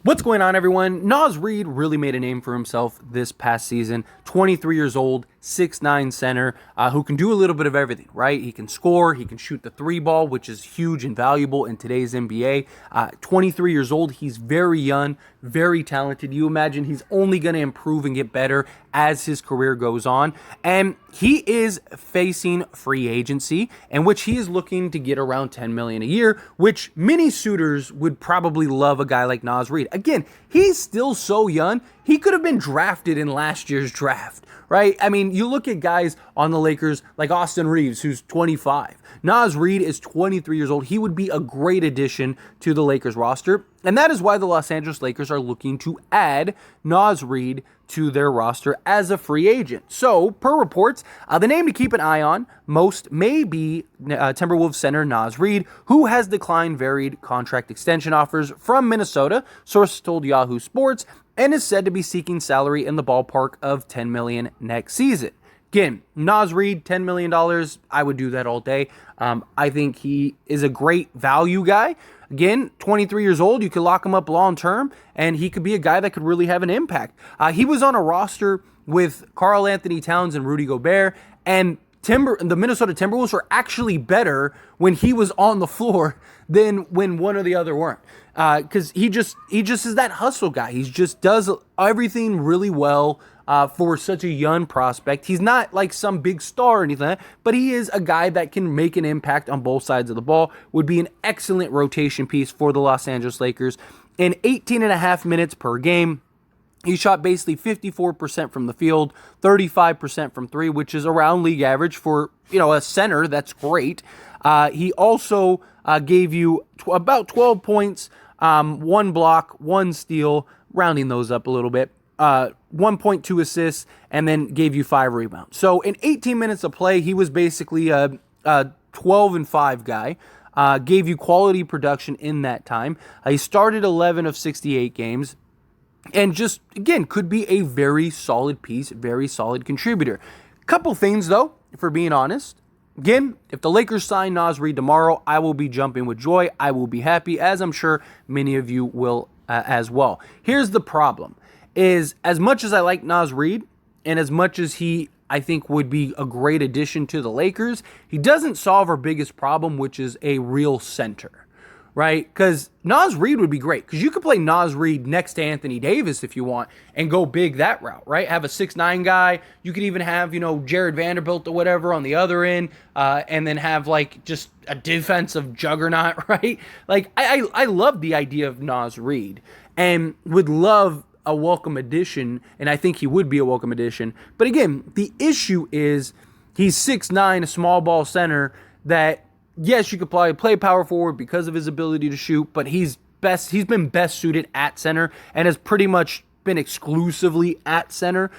What's going on, everyone? Naz Reid really made a name for himself this past season. 23 years old, 6'9 center, who can do a little bit of everything, right? He can score, he can shoot the three ball, which is huge and valuable in today's NBA. 23 years old, he's very young, very talented. You imagine he's only going to improve and get better as his career goes on. And he is facing free agency, in which he is looking to get around $10 million a year, which many suitors would probably love a guy like Naz Reid. Again, he's still so young. He could have been drafted in last year's draft, right? I mean, you look at guys on the Lakers like Austin Reeves, who's 25. Naz Reid is 23 years old. He would be a great addition to the Lakers roster. And that is why the Los Angeles Lakers are looking to add Naz Reid to their roster as a free agent. So, per reports, the name to keep an eye on most may be Timberwolves center Naz Reid, who has declined varied contract extension offers from Minnesota, sources told Yahoo Sports, and is said to be seeking salary in the ballpark of $10 million next season. Again, Naz Reid, $10 million, I would do that all day. I think he is a great value guy. Again, 23 years old, you could lock him up long term, and he could be a guy that could really have an impact. He was on a roster with Karl Anthony Towns and Rudy Gobert, and the Minnesota Timberwolves were actually better when he was on the floor than when one or the other weren't. Because he just is that hustle guy. He just does everything really well. For such a young prospect. He's not like some big star or anything like that, but he is a guy that can make an impact on both sides of the ball, would be an excellent rotation piece for the Los Angeles Lakers. In 18 and a half minutes per game, he shot basically 54% from the field, 35% from three, which is around league average for, a center. That's great. He also gave you about 12 points, one block, one steal, rounding those up a little bit. 1.2 assists, and then gave you 5 rebounds. So in 18 minutes of play, he was basically a 12-5 guy. Gave you quality production in that time. He started 11 of 68 games. And just, again, could be a very solid piece, very solid contributor. Couple things, though, for being honest. Again, if the Lakers sign Naz Reid tomorrow, I will be jumping with joy. I will be happy, as I'm sure many of you will as well. Here's the problem. Is as much as I like Naz Reid, and as much as he, I think, would be a great addition to the Lakers, he doesn't solve our biggest problem, which is a real center, right? Because Naz Reid would be great, because you could play Naz Reid next to Anthony Davis if you want, and go big that route, right? Have a 6'9 guy. You could even have, Jared Vanderbilt or whatever on the other end, and then have, just a defensive juggernaut, right? I love the idea of Naz Reid, and would love a welcome addition, and I think he would be a welcome addition. But again, the issue is he's 6'9", a small ball center that, yes, you could probably play power forward because of his ability to shoot, but he's been best suited at center and has pretty much been exclusively at center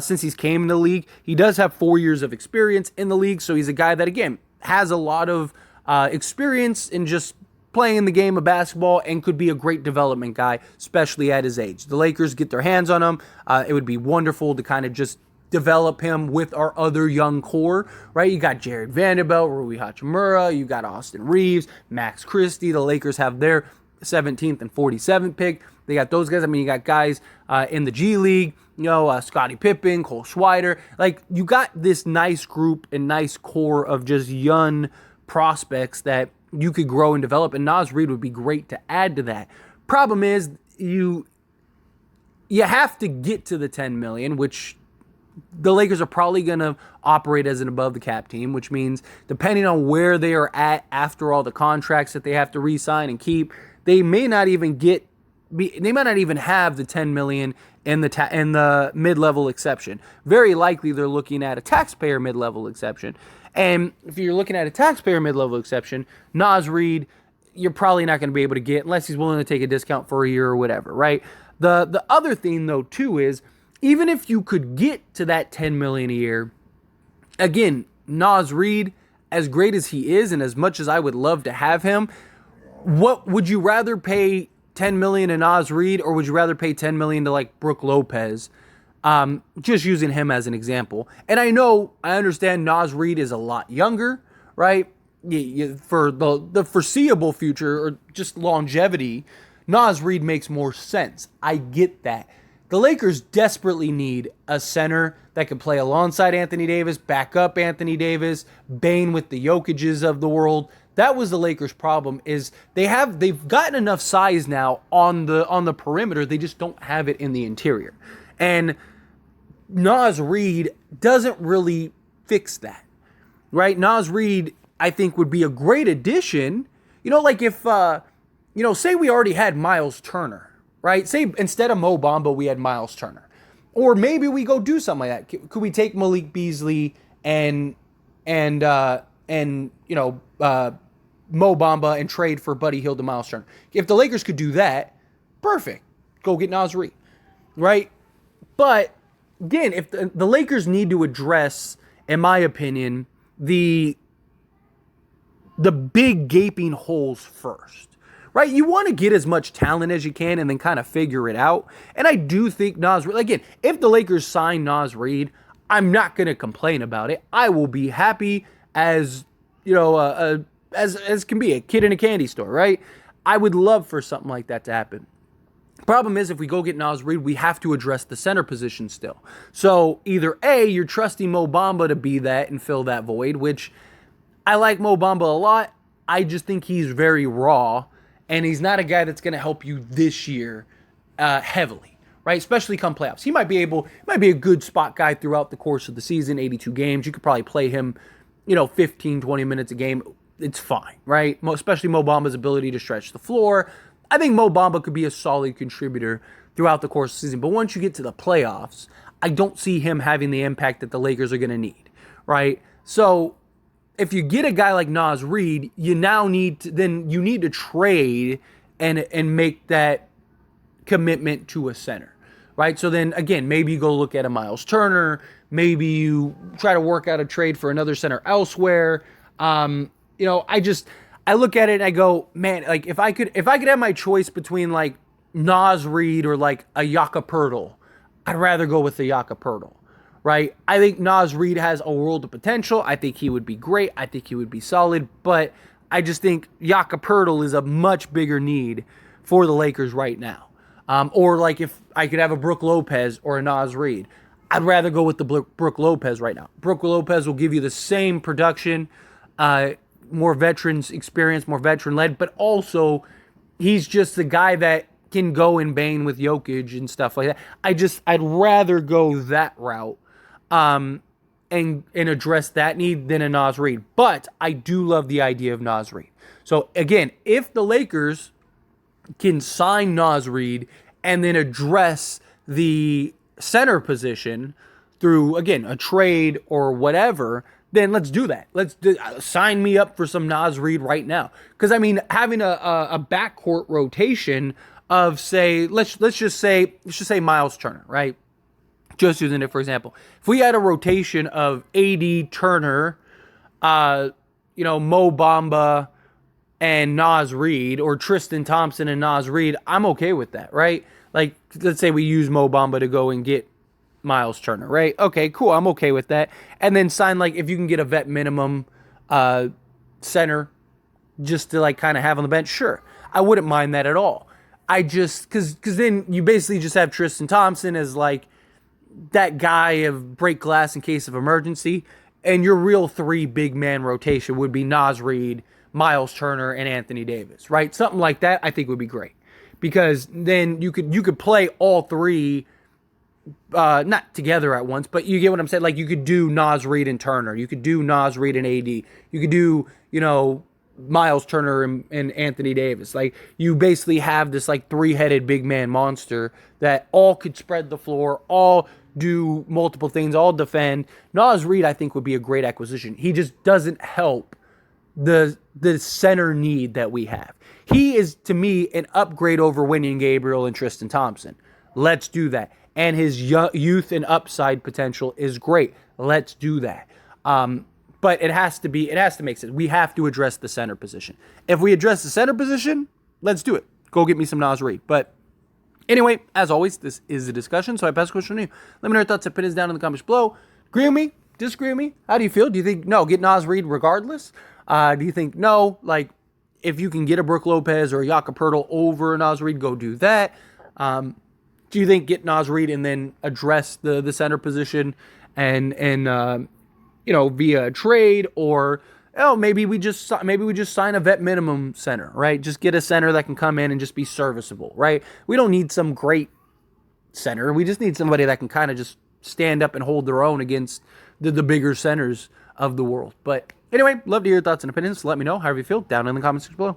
since he's came in the league. He does have 4 years of experience in the league, so he's a guy that, again, has a lot of experience in just playing in the game of basketball and could be a great development guy, especially at his age. The Lakers get their hands on him. It would be wonderful to kind of just develop him with our other young core, right? You got Jared Vanderbilt, Rui Hachimura, you got Austin Reeves, Max Christie. The Lakers have their 17th and 47th pick. They got those guys. I mean, you got guys in the G League, Scottie Pippen, Cole Schwider. You got this nice group and nice core of just young prospects that you could grow and develop, and Naz Reid would be great to add to that. Problem is, you have to get to the $10 million, which the Lakers are probably going to operate as an above the cap team, which means depending on where they are at after all the contracts that they have to re-sign and keep, they may not even have the $10 million in the mid-level exception. Very likely they're looking at a taxpayer mid-level exception. And if you're looking at a taxpayer mid-level exception, Naz Reid, you're probably not going to be able to get unless he's willing to take a discount for a year or whatever, right? The other thing, though, too, is even if you could get to that $10 million a year, again, Naz Reid, as great as he is and as much as I would love to have him, what would you rather pay $10 million to Naz Reid, or would you rather pay $10 million to Brook Lopez? Just using him as an example. And I understand Naz Reid is a lot younger, right? For the foreseeable future, or just longevity, Naz Reid makes more sense. I get that. The Lakers desperately need a center that can play alongside Anthony Davis, back up Anthony Davis, Bane with the Jokic's of the world. That was the Lakers' problem, is they've gotten enough size now on the perimeter. They just don't have it in the interior. And Naz Reid doesn't really fix that. Right? Naz Reid, I think, would be a great addition. Like if say we already had Miles Turner, right? Say instead of Mo Bamba, we had Miles Turner. Or maybe we go do something like that. Could we take Malik Beasley and Mo Bamba and trade for Buddy Hield and Miles Turner? If the Lakers could do that, perfect. Go get Naz Reid, right? But again, if the Lakers need to address, in my opinion, the big gaping holes first. Right? You want to get as much talent as you can and then kind of figure it out. And I do think Naz Reid, again, if the Lakers sign Naz Reid, I'm not going to complain about it. I will be happy as, as can be, a kid in a candy store, right? I would love for something like that to happen. Problem is, if we go get Naz Reid, we have to address the center position still. So either A, you're trusting Mo Bamba to be that and fill that void, which I like Mo Bamba a lot. I just think he's very raw. And he's not a guy that's going to help you this year heavily, right? Especially come playoffs. He might be a good spot guy throughout the course of the season, 82 games. You could probably play him, 15, 20 minutes a game. It's fine, right? Especially Mo Bamba's ability to stretch the floor. I think Mo Bamba could be a solid contributor throughout the course of the season. But once you get to the playoffs, I don't see him having the impact that the Lakers are going to need, right? So if you get a guy like Naz Reid, you need to trade and make that commitment to a center, right? So then again, maybe you go look at a Miles Turner, maybe you try to work out a trade for another center elsewhere. I look at it and I go, man, like if I could have my choice between like Naz Reid or like a Jakob Poeltl, I'd rather go with the Jakob Poeltl. Right? I think Naz Reid has a world of potential. I think he would be great. I think he would be solid. But I just think Jakob Poeltl is a much bigger need for the Lakers right now. Or like if I could have a Brook Lopez or a Naz Reid, I'd rather go with the Brook Lopez right now. Brook Lopez will give you the same production, more veterans experience, more veteran-led, but also he's just the guy that can go in Bane with Jokic and stuff like that. I'd rather go that route. And address that need than a Naz Reid. But I do love the idea of Naz Reid. So again, if the Lakers can sign Naz Reid and then address the center position through, again, a trade or whatever, then let's do that. Sign me up for some Naz Reid right now. Because I mean, having a backcourt rotation of say, let's just say Miles Turner, right? Just using it for example. If we had a rotation of AD, Turner, Mo Bamba, and Naz Reid, or Tristan Thompson and Naz Reid, I'm okay with that, right? Like, let's say we use Mo Bamba to go and get Miles Turner, right? Okay, cool. I'm okay with that. And then sign, like, if you can get a vet minimum center just to, like, kind of have on the bench, sure. I wouldn't mind that at all. Because then you basically just have Tristan Thompson as, like, that guy of break glass in case of emergency, and your real three big man rotation would be Naz Reid, Miles Turner, and Anthony Davis, right? Something like that I think would be great, because then you could play all three, not together at once, but you get what I'm saying. Like, you could do Naz Reid and Turner, you could do Naz Reid and AD, you could do Miles Turner and Anthony Davis. Like, you basically have this like three-headed big man monster that all could spread the floor, all do multiple things, all defend. Naz Reid, I think, would be a great acquisition. He just doesn't help the center need that we have. He is, to me, an upgrade over Wenyen Gabriel and Tristan Thompson. Let's do that. And his youth and upside potential is great. Let's do that. But it has to make sense. We have to address the center position. If we address the center position, let's do it. Go get me some Naz Reid. But anyway, as always, this is a discussion, so I pass the question to you. Let me know your thoughts and opinions down in the comments below. Agree with me? Disagree with me? How do you feel? Do you think, no, get Naz Reid regardless? Do you think, no, like, if you can get a Brook Lopez or a Jakob Poeltl over Naz Reid, go do that. Do you think get Naz Reid and then address the center position and via a trade, or maybe we just sign a vet minimum center, right? Just get a center that can come in and just be serviceable, right? We don't need some great center. We just need somebody that can kind of just stand up and hold their own against the bigger centers of the world. But anyway, love to hear your thoughts and opinions. Let me know however you feel down in the comments below.